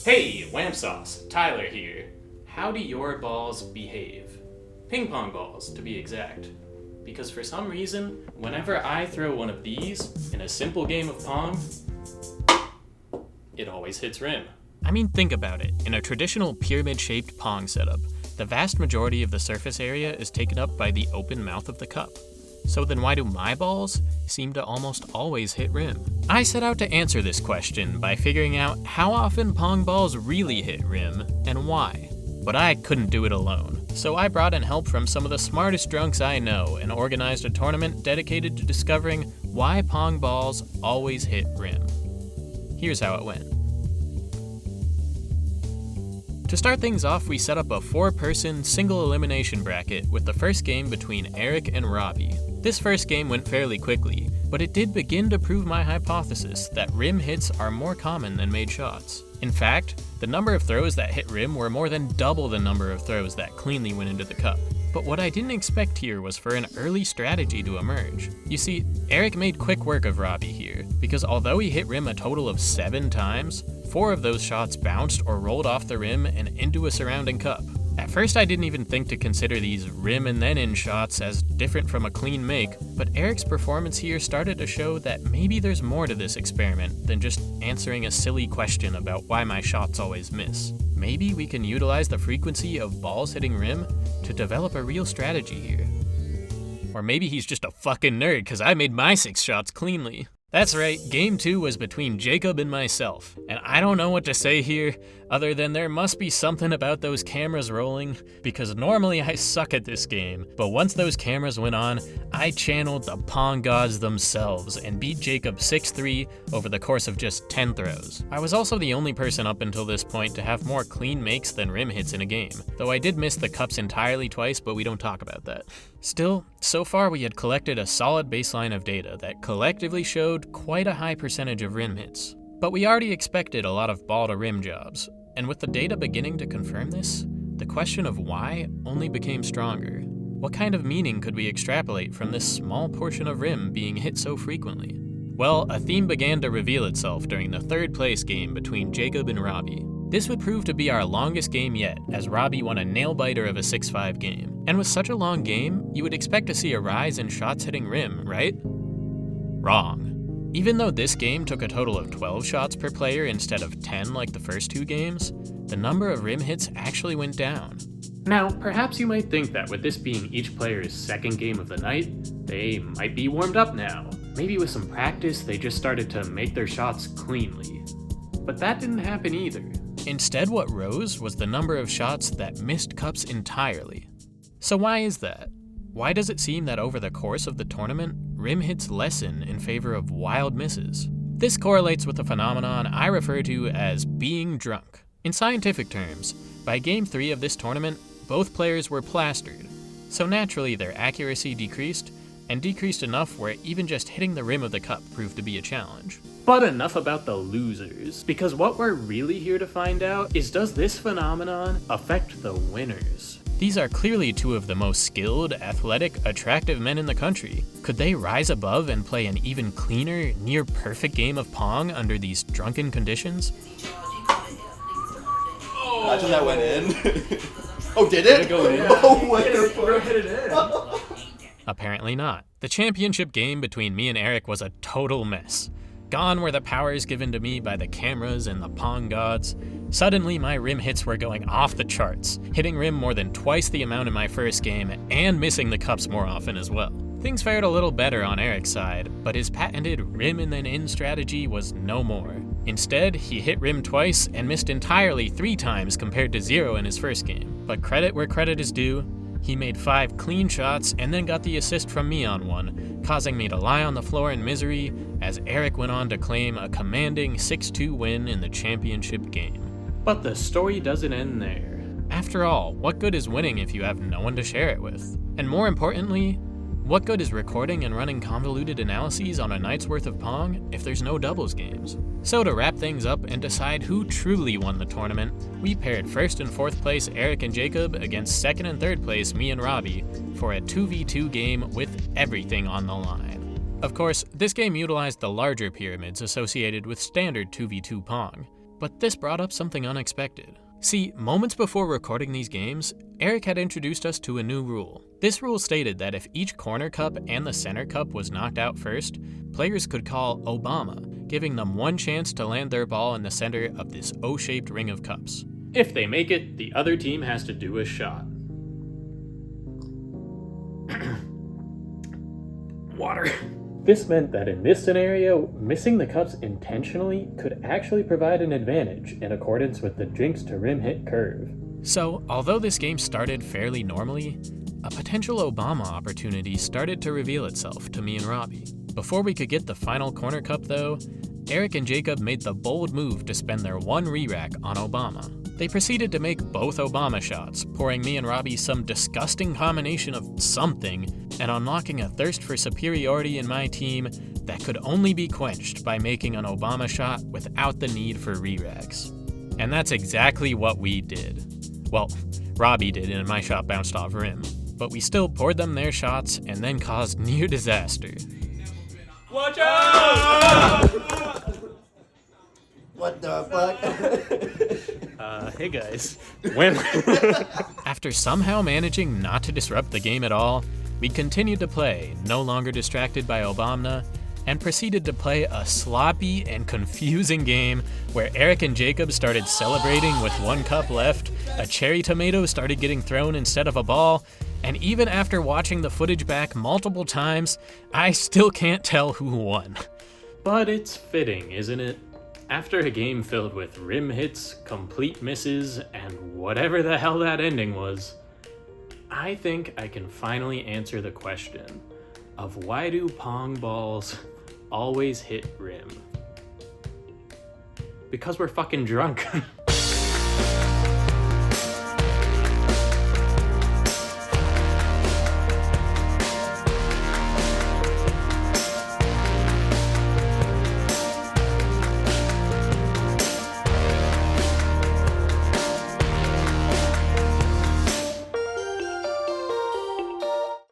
Hey, wampsauce, Tyler here. How do your balls behave? Ping pong balls, to be exact. Because for some reason, whenever I throw one of these in a simple game of Pong, it always hits rim. I mean, think about it. In a traditional pyramid-shaped Pong setup, the vast majority of the surface area is taken up by the open mouth of the cup. So then why do my balls seem to almost always hit rim? I set out to answer this question by figuring out how often Pong balls really hit rim and why. But I couldn't do it alone, so I brought in help from some of the smartest drunks I know and organized a tournament dedicated to discovering why Pong balls always hit rim. Here's how it went. To start things off, we set up a 4-person single elimination bracket with the first game between Eric and Robbie. This first game went fairly quickly, but it did begin to prove my hypothesis that rim hits are more common than made shots. In fact, the number of throws that hit rim were more than double the number of throws that cleanly went into the cup. But what I didn't expect here was for an early strategy to emerge. You see, Eric made quick work of Robbie here, because although he hit rim a total of 7 times, 4 of those shots bounced or rolled off the rim and into a surrounding cup. At first I didn't even think to consider these rim and then in shots as different from a clean make, but Eric's performance here started to show that maybe there's more to this experiment than just answering a silly question about why my shots always miss. Maybe we can utilize the frequency of balls hitting rim to develop a real strategy here. Or maybe he's just a fucking nerd because I made my 6 shots cleanly. That's right, game 2 was between Jacob and myself, and I don't know what to say here other than there must be something about those cameras rolling, because normally I suck at this game, but once those cameras went on, I channeled the Pong gods themselves and beat Jacob 6-3 over the course of just 10 throws. I was also the only person up until this point to have more clean makes than rim hits in a game, though I did miss the cups entirely twice, but we don't talk about that. Still, so far we had collected a solid baseline of data that collectively showed quite a high percentage of rim hits. But we already expected a lot of ball to rim jobs, and with the data beginning to confirm this, the question of why only became stronger. What kind of meaning could we extrapolate from this small portion of rim being hit so frequently? Well, a theme began to reveal itself during the 3rd place game between Jacob and Robbie. This would prove to be our longest game yet, as Robbie won a nail-biter of a 6-5 game. And with such a long game, you would expect to see a rise in shots hitting rim, right? Wrong. Even though this game took a total of 12 shots per player instead of 10 like the first 2 games, the number of rim hits actually went down. Now, perhaps you might think that with this being each player's 2nd game of the night, they might be warmed up now. Maybe with some practice, they just started to make their shots cleanly. But that didn't happen either. Instead, what rose was the number of shots that missed cups entirely. So why is that? Why does it seem that over the course of the tournament, rim hits lessen in favor of wild misses? This correlates with a phenomenon I refer to as being drunk. In scientific terms, by game 3 of this tournament, both players were plastered, so naturally their accuracy decreased, and decreased enough where even just hitting the rim of the cup proved to be a challenge. But enough about the losers, because what we're really here to find out is, does this phenomenon affect the winners? These are clearly 2 of the most skilled, athletic, attractive men in the country. Could they rise above and play an even cleaner, near-perfect game of Pong under these drunken conditions? Imagine that went in. Oh, did it? Did it go in? Oh, what Bro hit it in. Apparently not. The championship game between me and Eric was a total mess. Gone were the powers given to me by the cameras and the Pong gods. Suddenly, my rim hits were going off the charts, hitting rim more than twice the amount in my first game, and missing the cups more often as well. Things fared a little better on Eric's side, but his patented rim and then in strategy was no more. Instead, he hit rim twice and missed entirely 3 times compared to 0 in his first game. But credit where credit is due, he made 5 clean shots and then got the assist from me on 1, causing me to lie on the floor in misery as Eric went on to claim a commanding 6-2 win in the championship game. But the story doesn't end there. After all, what good is winning if you have no one to share it with? And more importantly, what good is recording and running convoluted analyses on a night's worth of Pong if there's no doubles games? So to wrap things up and decide who truly won the tournament, we paired 1st and 4th place Eric and Jacob against 2nd and 3rd place me and Robbie for a 2v2 game with everything on the line. Of course, this game utilized the larger pyramids associated with standard 2v2 Pong. But this brought up something unexpected. See, moments before recording these games, Eric had introduced us to a new rule. This rule stated that if each corner cup and the center cup was knocked out first, players could call Obama, giving them one chance to land their ball in the center of this O-shaped ring of cups. If they make it, the other team has to do a shot. Water. This meant that in this scenario, missing the cups intentionally could actually provide an advantage in accordance with the drinks to rim hit curve. So, although this game started fairly normally, a potential Obama opportunity started to reveal itself to me and Robbie. Before we could get the final corner cup though, Eric and Jacob made the bold move to spend their one re-rack on Obama. They proceeded to make both Obama shots, pouring me and Robbie some disgusting combination of something and unlocking a thirst for superiority in my team that could only be quenched by making an Obama shot without the need for re-racks. And that's exactly what we did. Well, Robbie did and my shot bounced off rim, but we still poured them their shots and then caused near disaster. Watch out! What the fuck? Hey guys. After somehow managing not to disrupt the game at all, we continued to play, no longer distracted by Obama, and proceeded to play a sloppy and confusing game where Eric and Jacob started celebrating with one cup left, a cherry tomato started getting thrown instead of a ball, and even after watching the footage back multiple times, I still can't tell who won. But it's fitting, isn't it? After a game filled with rim hits, complete misses, and whatever the hell that ending was, I think I can finally answer the question of why do pong balls always hit rim? Because we're fucking drunk.